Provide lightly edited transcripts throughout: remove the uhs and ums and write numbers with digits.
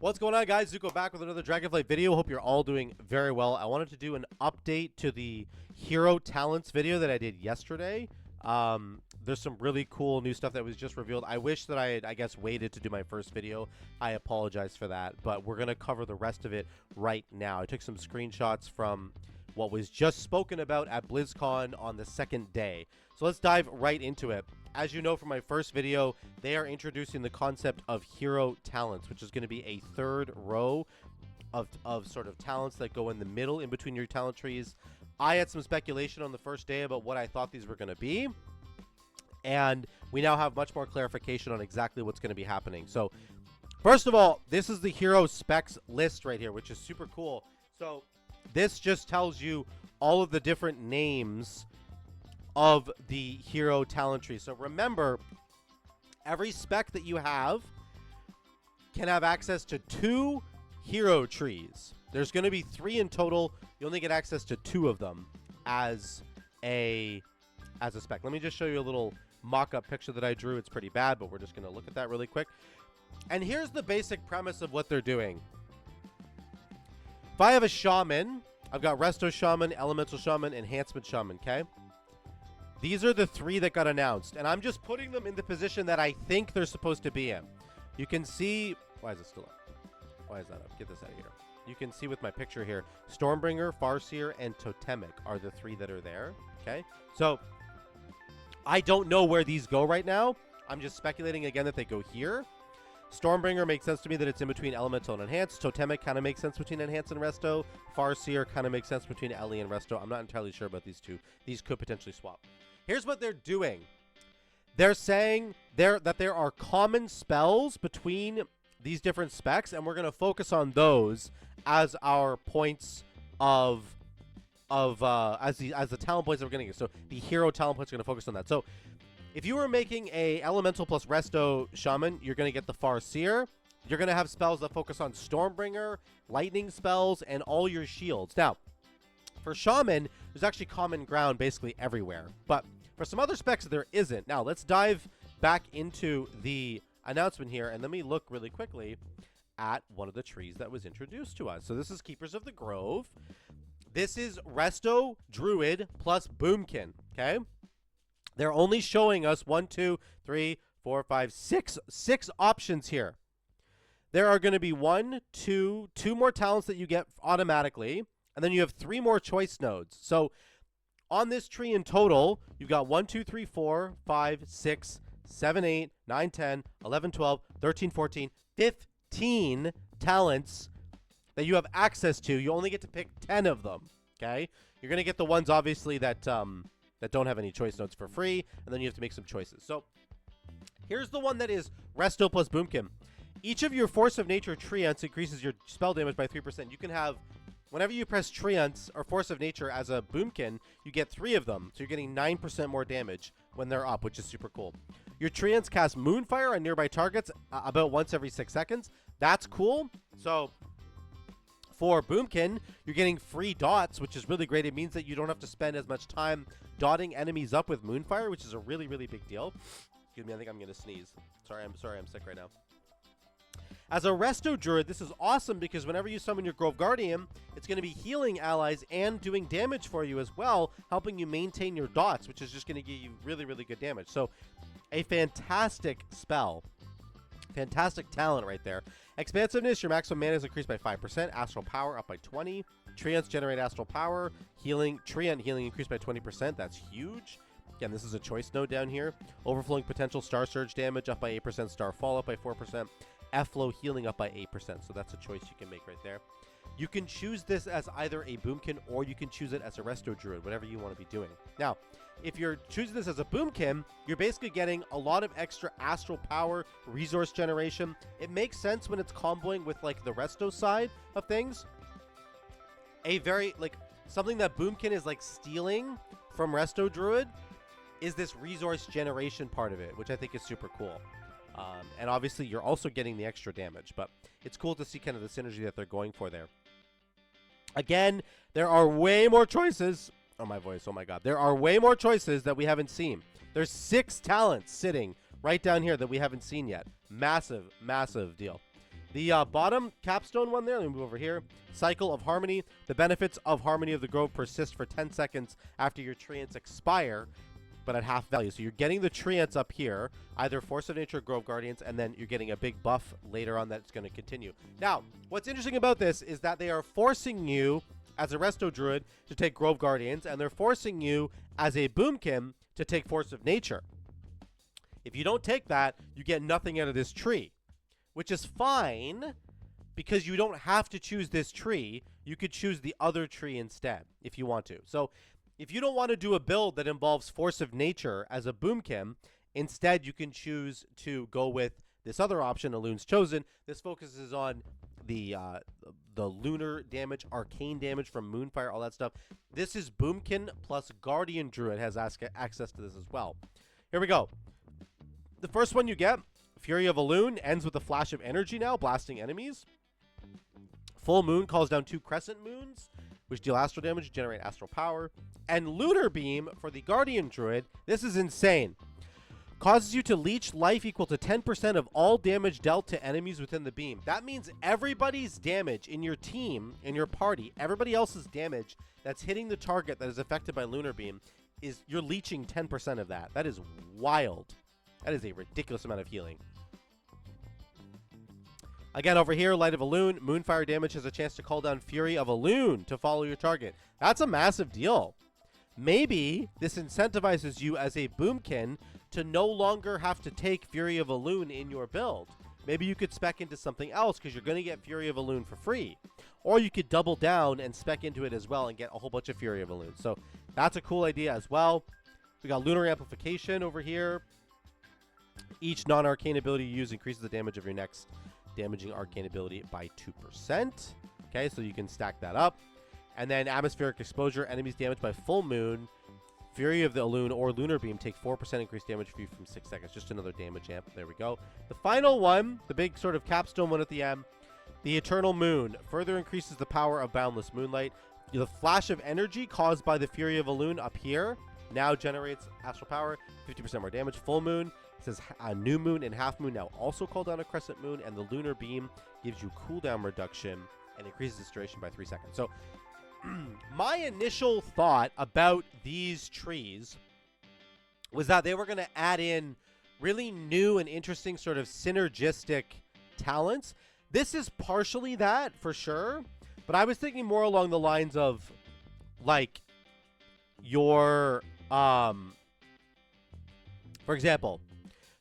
What's going on, guys? Zuko back with another Dragonflight video. Hope you're all doing very well. I wanted to do an update to the Hero Talents video that I did yesterday. There's some really cool new stuff that was just revealed. I wish that I had, waited to do my first video. I apologize for that, but we're going to cover the rest of it right now. I took some screenshots from what was just spoken about at BlizzCon on the second day. So let's dive right into it. As you know from my first video, they are introducing the concept of hero talents, which is going to be a third row of sort of talents that go in the middle in between your talent trees. I had some speculation on the first day about what I thought these were going to be, and we now have much more clarification on exactly what's going to be happening. So first of all, this is the hero specs list right here, which is super cool. So this just tells you all of the different names of the hero talent tree. So remember, every spec that you have can have access to 2 hero trees. There's going to be 3 in total. You only get access to 2 of them as a spec. Let me just show you a little mock-up picture that I drew. It's pretty bad, but we're just going to look at that really quick. And here's the basic premise of what they're doing. If I have a shaman, I've got Resto Shaman, Elemental Shaman, Enhancement Shaman, okay? These are the 3 that got announced, and I'm just putting them in the position that I think they're supposed to be in. You can see... Why is it still up? Why is that up? Get this out of here. You can see with my picture here, Stormbringer, Farseer, and Totemic are the 3 that are there, okay? So, I don't know where these go right now. I'm just speculating again that they go here. Stormbringer makes sense to me that it's in between Elemental and Enhanced. Totemic kind of makes sense between Enhanced and Resto. Farseer kind of makes sense between Ellie and Resto. I'm not entirely sure about these 2. These could potentially swap. Here's what they're doing. They're saying that there are common spells between these different specs, and we're going to focus on those as our points as the talent points that we're going to get. So the hero talent points are going to focus on that. So if you were making a Elemental plus Resto Shaman, you're going to get the Farseer. You're going to have spells that focus on Stormbringer, lightning spells, and all your shields. Now, for Shaman, there's actually common ground basically everywhere. But for some other specs, there isn't. Now, let's dive back into the announcement here, and let me look really quickly at one of the trees that was introduced to us. So this is Keepers of the Grove. This is Resto Druid plus Boomkin, okay? They're only showing us 1, 2, 3, 4, 5, 6 options here. There are going to be 2 more talents that you get automatically, and then you have 3 more choice nodes. So on this tree in total, you've got 1, 2, 3, 4, 5, 6, 7, 8, 9, 10, 11, 12, 13, 14, 15 talents that you have access to. You only get to pick 10 of them, okay? You're going to get the ones, obviously, that don't have any choice nodes for free, and then you have to make some choices. So here's the one that is Resto plus Boomkin. Each of your Force of Nature treants increases your spell damage by 3%. You can have, whenever you press treants or Force of Nature as a Boomkin, you get 3 of them. So you're getting 9% more damage when they're up, which is super cool. Your treants cast Moonfire on nearby targets about once every 6 seconds. That's cool. So for Boomkin, you're getting free dots, which is really great. It means that you don't have to spend as much time dotting enemies up with Moonfire, which is a really, really big deal. Excuse me, I think I'm going to sneeze. I'm sick right now. As a Resto Druid, this is awesome because whenever you summon your Grove Guardian, it's going to be healing allies and doing damage for you as well, helping you maintain your dots, which is just going to give you really, really good damage. So a fantastic spell. Fantastic talent right there. Expansiveness, your maximum mana is increased by 5%. Astral Power up by 20. Treants generate Astral Power. Treant healing increased by 20%. That's huge. Again, this is a choice node down here. Overflowing Potential, Star Surge damage up by 8%. Star Fall up by 4%. F-Flow healing up by 8%. So that's a choice you can make right there. You can choose this as either a Boomkin or you can choose it as a Resto Druid, whatever you want to be doing. Now, if you're choosing this as a Boomkin, you're basically getting a lot of extra Astral Power, resource generation. It makes sense when it's comboing with, like, the Resto side of things. A very, like, something that Boomkin is, like, stealing from Resto Druid is this resource generation part of it, which I think is super cool. And obviously, you're also getting the extra damage, but it's cool to see kind of the synergy that they're going for there. Again, there are way more choices. Oh, my voice. Oh, my God. There are way more choices that we haven't seen. There's 6 talents sitting right down here that we haven't seen yet. Massive, massive deal. The bottom capstone one there, let me move over here. Cycle of Harmony. The benefits of Harmony of the Grove persist for 10 seconds after your treants expire, but at half value. So you're getting the treants up here, either Force of Nature or Grove Guardians, and then you're getting a big buff later on that's going to continue. Now, what's interesting about this is that they are forcing you, as a Resto Druid, to take Grove Guardians, and they're forcing you, as a Boomkin, to take Force of Nature. If you don't take that, you get nothing out of this tree, which is fine because you don't have to choose this tree. You could choose the other tree instead if you want to. So if you don't want to do a build that involves Force of Nature as a Boomkin, instead you can choose to go with this other option, Elun's Chosen. This focuses on the lunar damage, arcane damage from Moonfire, all that stuff. This is Boomkin plus Guardian Druid has access to this as well. Here we go. The first one you get, Fury of Elune, ends with a flash of energy now, blasting enemies. Full Moon calls down 2 Crescent Moons, which deal astral damage, generate astral power. And Lunar Beam for the Guardian Druid, this is insane. Causes you to leech life equal to 10% of all damage dealt to enemies within the beam. That means everybody's damage in your team, in your party, everybody else's damage that's hitting the target that is affected by Lunar Beam, is you're leeching 10% of that. That is wild. That is a ridiculous amount of healing. Again, over here, Light of Elune, Moonfire damage has a chance to call down Fury of Elune to follow your target. That's a massive deal. Maybe this incentivizes you as a Boomkin to no longer have to take Fury of Elune in your build. Maybe you could spec into something else because you're going to get Fury of Elune for free. Or you could double down and spec into it as well and get a whole bunch of Fury of Elune. So that's a cool idea as well. We got Lunar Amplification over here. Each non-arcane ability you use increases the damage of your next damaging arcane ability by 2%. Okay, so you can stack that up. And then Atmospheric Exposure, enemies damaged by Full Moon, Fury of the Elune, or Lunar Beam take 4% increased damage for you from 6 seconds. Just another damage amp. There we go. The final one, the big sort of capstone one at the end, the Eternal Moon, further increases the power of Boundless Moonlight. The flash of energy caused by the Fury of Elune up here now generates astral power, 50% more damage. Full Moon says a New Moon and Half Moon now also call down a Crescent Moon, and the Lunar Beam gives you cooldown reduction and increases its duration by 3 seconds. So my initial thought about these trees was that they were going to add in really new and interesting sort of synergistic talents. This is partially that for sure, but I was thinking more along the lines of like your for example,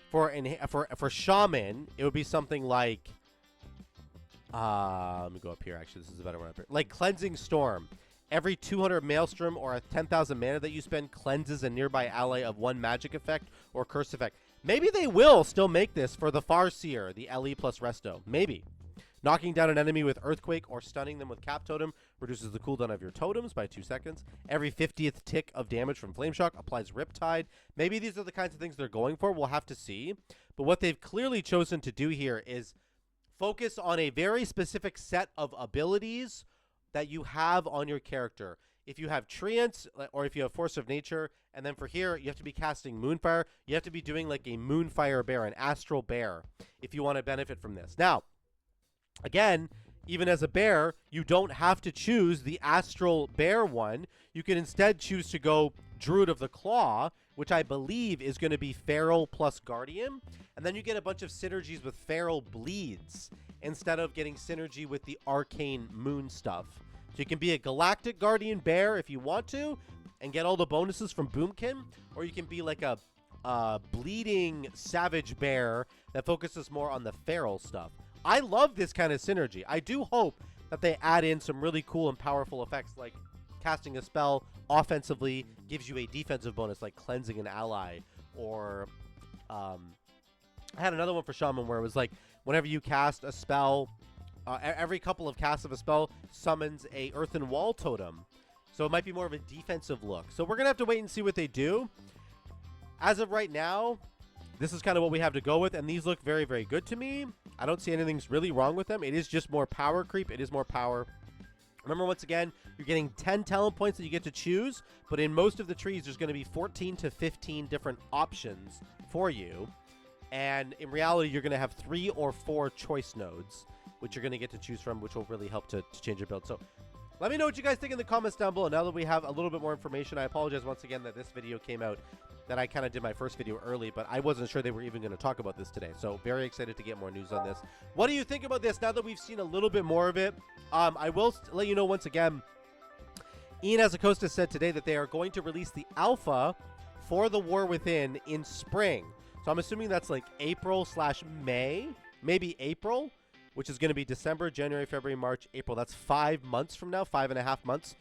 for Shaman, it would be something like let me go up here. Actually, this is a better one up here. Like Cleansing Storm. Every 200 Maelstrom or 10,000 mana that you spend cleanses a nearby ally of 1 magic effect or curse effect. Maybe they will still make this for the Farseer, the LE plus Resto. Maybe. Knocking down an enemy with Earthquake or stunning them with Cap Totem reduces the cooldown of your totems by 2 seconds. Every 50th tick of damage from Flame Shock applies Riptide. Maybe these are the kinds of things they're going for. We'll have to see. But what they've clearly chosen to do here is focus on a very specific set of abilities that you have on your character. If you have Treants, or if you have Force of Nature, and then for here, you have to be casting Moonfire. You have to be doing like a Moonfire Bear, an Astral Bear, if you want to benefit from this. Now, again, even as a bear, you don't have to choose the Astral Bear one. You can instead choose to go Druid of the Claw, which I believe is going to be Feral plus Guardian. And then you get a bunch of synergies with Feral Bleeds instead of getting synergy with the Arcane Moon stuff. So you can be a Galactic Guardian Bear if you want to and get all the bonuses from Boomkin, or you can be like a Bleeding Savage Bear that focuses more on the Feral stuff. I love this kind of synergy. I do hope that they add in some really cool and powerful effects like casting a spell offensively gives you a defensive bonus like cleansing an ally, or I had another one for Shaman where it was like whenever you cast a spell, every couple of casts of a spell summons a Earthen Wall totem. So it might be more of a defensive look. So we're going to have to wait and see what they do. As of right now, this is kind of what we have to go with, and these look very, very good to me. I don't see anything's really wrong with them. It is just more power creep. It is more power. Remember, once again, you're getting 10 talent points that you get to choose, but in most of the trees, there's going to be 14 to 15 different options for you. And in reality, you're going to have 3 or 4 choice nodes. which you're going to get to choose from, which will really help to change your build. So let me know what you guys think in the comments down below. Now that we have a little bit more information, I apologize once again that this video came out, that I kind of did my first video early, but I wasn't sure they were even going to talk about this today. So very excited to get more news on this. What do you think about this now that we've seen a little bit more of it? I will let you know once again, Ian Azacosta said today that they are going to release the alpha for the War Within in spring. So I'm assuming that's like April/May, maybe April, which is going to be December, January, February, March, April. That's 5 months from now, 5.5 months.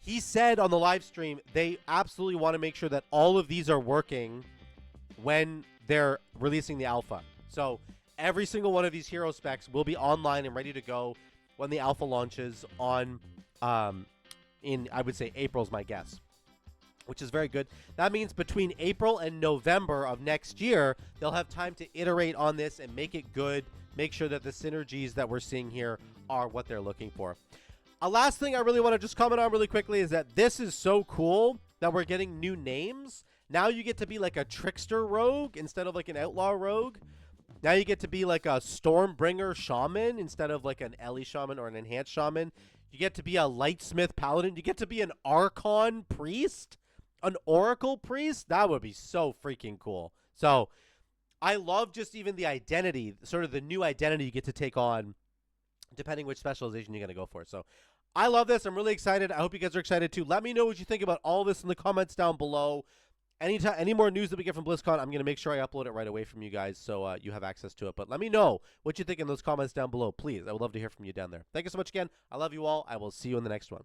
He said on the live stream they absolutely want to make sure that all of these are working when they're releasing the alpha. So every single one of these hero specs will be online and ready to go when the alpha launches on, in, I would say, April's my guess, which is very good. That means between April and November of next year, they'll have time to iterate on this and make it good, make sure that the synergies that we're seeing here are what they're looking for. A last thing I really want to just comment on really quickly is that this is so cool that we're getting new names. Now you get to be like a trickster rogue instead of like an outlaw rogue. Now you get to be like a Stormbringer shaman instead of like an Ellie shaman or an enhanced shaman. You get to be a lightsmith paladin. You get to be an archon priest, an oracle priest. That would be so freaking cool. So I love just even the identity, sort of the new identity you get to take on depending which specialization you're going to go for. So I love this. I'm really excited. I hope you guys are excited too. Let me know what you think about all this in the comments down below. Anytime, any more news that we get from BlizzCon, I'm going to make sure I upload it right away from you guys so you have access to it. But let me know what you think in those comments down below, please. I would love to hear from you down there. Thank you so much again. I love you all. I will see you in the next one.